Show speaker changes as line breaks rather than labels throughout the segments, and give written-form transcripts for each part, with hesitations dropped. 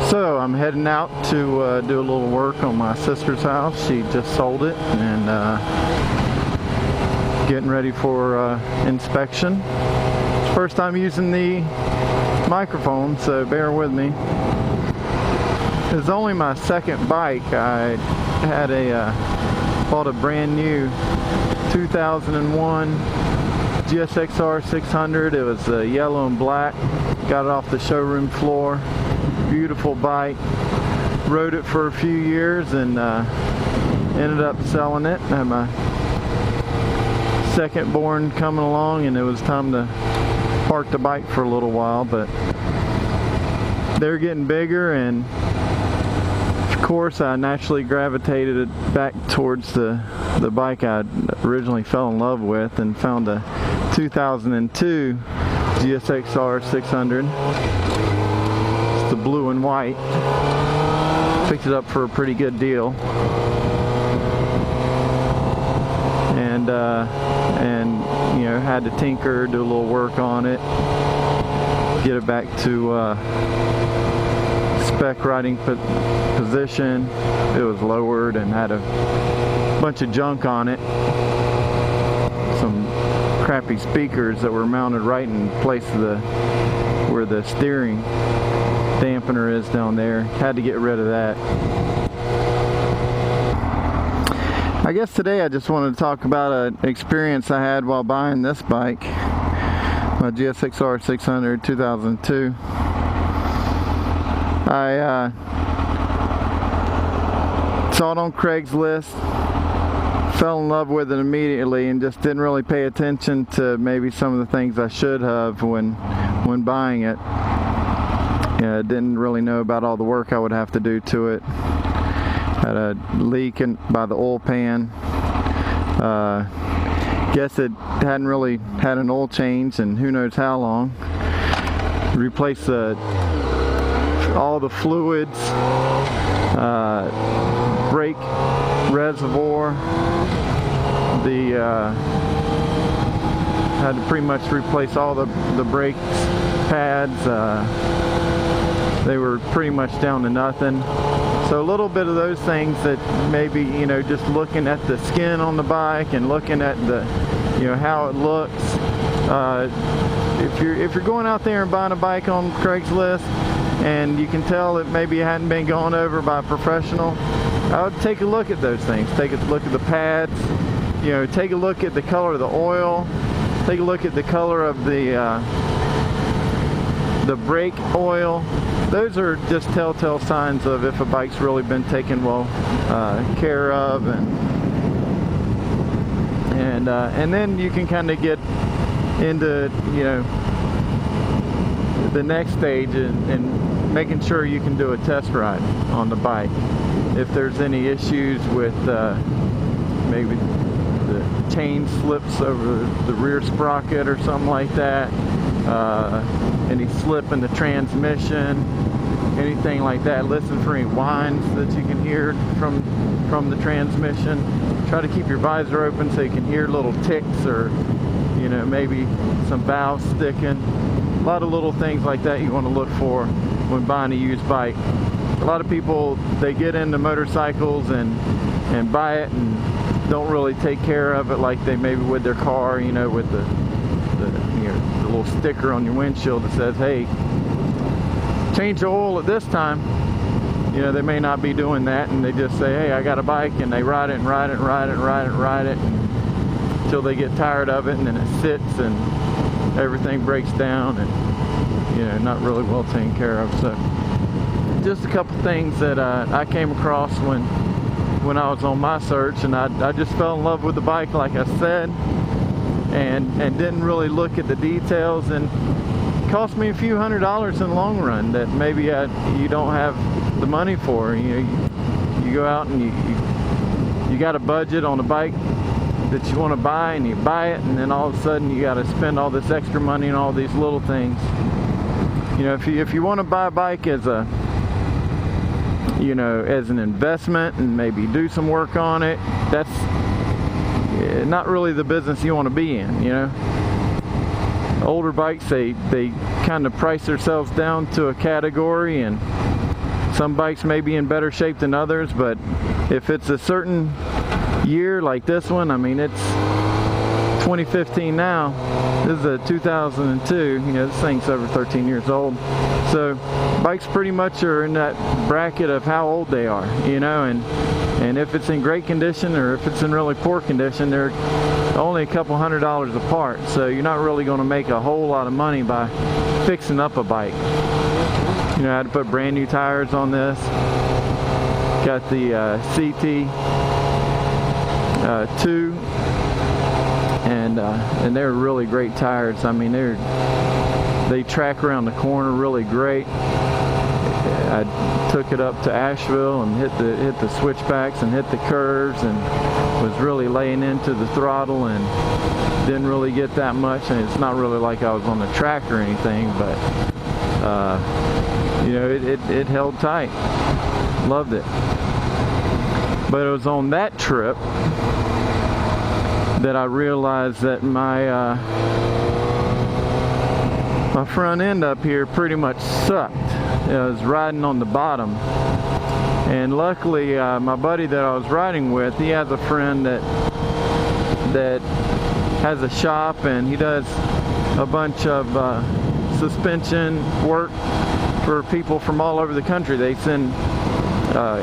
So I'm heading out to do a little work on my sister's house. She just sold it and getting ready for inspection. First time using the microphone, so bear with me. It's only my second bike. I had bought a brand new 2001 GSXR 600. It was yellow and black. Got it off the showroom floor. Beautiful bike. Rode it for a few years and ended up selling it. I had my second born coming along and it was time to park the bike for a little while, but they're getting bigger, and of course I naturally gravitated it back towards the bike I originally fell in love with and found a 2002 GSXR 600. It's the blue and white. Picked it up for a pretty good deal, and you know, had to tinker, do a little work on it, get it back to spec riding position. It was lowered and had a bunch of junk on it, some crappy speakers that were mounted right in place of where the steering dampener is down there. Had to get rid of that. I guess today I just wanted to talk about an experience I had while buying this bike, my GSXR 600 2002. I saw it on Craigslist, fell in love with it immediately, and just didn't really pay attention to maybe some of the things I should have when buying it. Yeah, didn't really know about all the work I would have to do to it. Had a leak by the oil pan. Guess it hadn't really had an oil change and who knows how long. Replaced all the fluids, brake reservoir. Had to pretty much replace all the brake pads. They were pretty much down to nothing. So a little bit of those things that maybe, you know, just looking at the skin on the bike and looking at the, you know, how it looks. If you're going out there and buying a bike on Craigslist and you can tell that maybe it hadn't been gone over by a professional, I would take a look at those things. Take a look at the pads. You know, take a look at the color of the oil. Take a look at the color of the brake oil. Those are just telltale signs of if a bike's really been taken well care of, and then you can kind of get into, you know, the next stage and making sure you can do a test ride on the bike. If there's any issues with maybe the chain slips over the rear sprocket or something like that, any slip in the transmission, anything like that. Listen for any whines that you can hear from the transmission. Try to keep your visor open so you can hear little ticks or, you know, maybe some valves sticking. A lot of little things like that you want to look for when buying a used bike. A lot of people, they get into motorcycles and buy it and don't really take care of it like they maybe with their car, you know, with the you know, the little sticker on your windshield that says, hey, change the oil at this time. You know, they may not be doing that, and they just say, hey, I got a bike, and they ride it and ride it and ride it and ride it and ride it until they get tired of it, and then it sits and everything breaks down and, you know, not really well taken care of. So just a couple things that I came across when I was on my search, and I just fell in love with the bike, like I said, and didn't really look at the details, and it cost me a few $100s in the long run that maybe you don't have the money for. You know, you go out and you got a budget on a bike that you want to buy, and you buy it, and then all of a sudden you got to spend all this extra money on all these little things. You know, if you want to buy a bike as a, you know, as an investment and maybe do some work on it, that's not really the business you want to be in, you know. Older bikes, they kind of price themselves down to a category, and Some bikes may be in better shape than others, but if it's a certain year like this one, I mean, it's 2015 now. This is a 2002. You know, this thing's over 13 years old. So bikes pretty much are in that bracket of how old they are, you know, and if it's in great condition or if it's in really poor condition, they're only a couple $100s apart. So you're not really going to make a whole lot of money by fixing up a bike. You know, I had to put brand new tires on this. Got the CT 2, and they're really great tires. I mean, they track around the corner really great. I took it up to Asheville and hit the switchbacks and hit the curves, and was really laying into the throttle and didn't really get that much. And it's not really like I was on the track or anything, but you know, it held tight. Loved it. But it was on that trip that I realized that my front end up here pretty much sucked. I was riding on the bottom, and luckily my buddy that I was riding with, he has a friend that has a shop, and he does a bunch of suspension work for people from all over the country. They send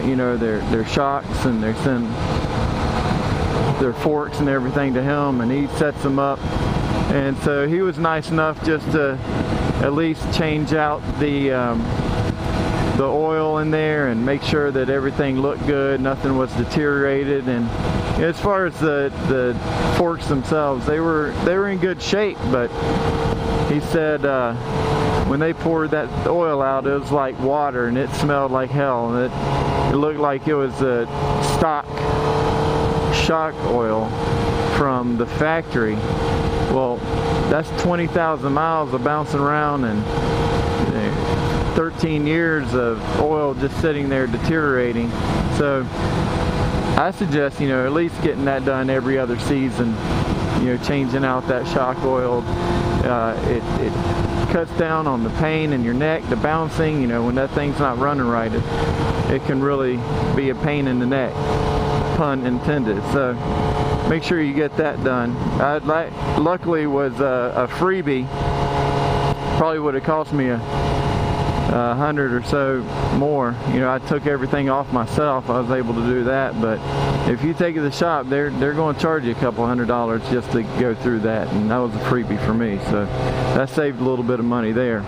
you know, their shocks, and they send their forks and everything to him, and he sets them up. And so he was nice enough just to at least change out the oil in there and make sure that everything looked good, nothing was deteriorated. And as far as the forks themselves, they were in good shape, but he said when they poured that oil out, it was like water, and it smelled like hell, and it looked like it was a stock shock oil from the factory. Well, that's 20,000 miles of bouncing around, and 13 years of oil just sitting there deteriorating. So I suggest, you know, at least getting that done every other season, you know, changing out that shock oil. It cuts down on the pain in your neck, the bouncing. You know, when that thing's not running right, it can really be a pain in the neck, pun intended. So make sure you get that done. Luckily was a freebie. Probably would have cost me $100 or so more. You know, I took everything off myself. I was able to do that. But if you take it to the shop, they're going to charge you a couple $100 just to go through that, and that was a freebie for me. So that saved a little bit of money there.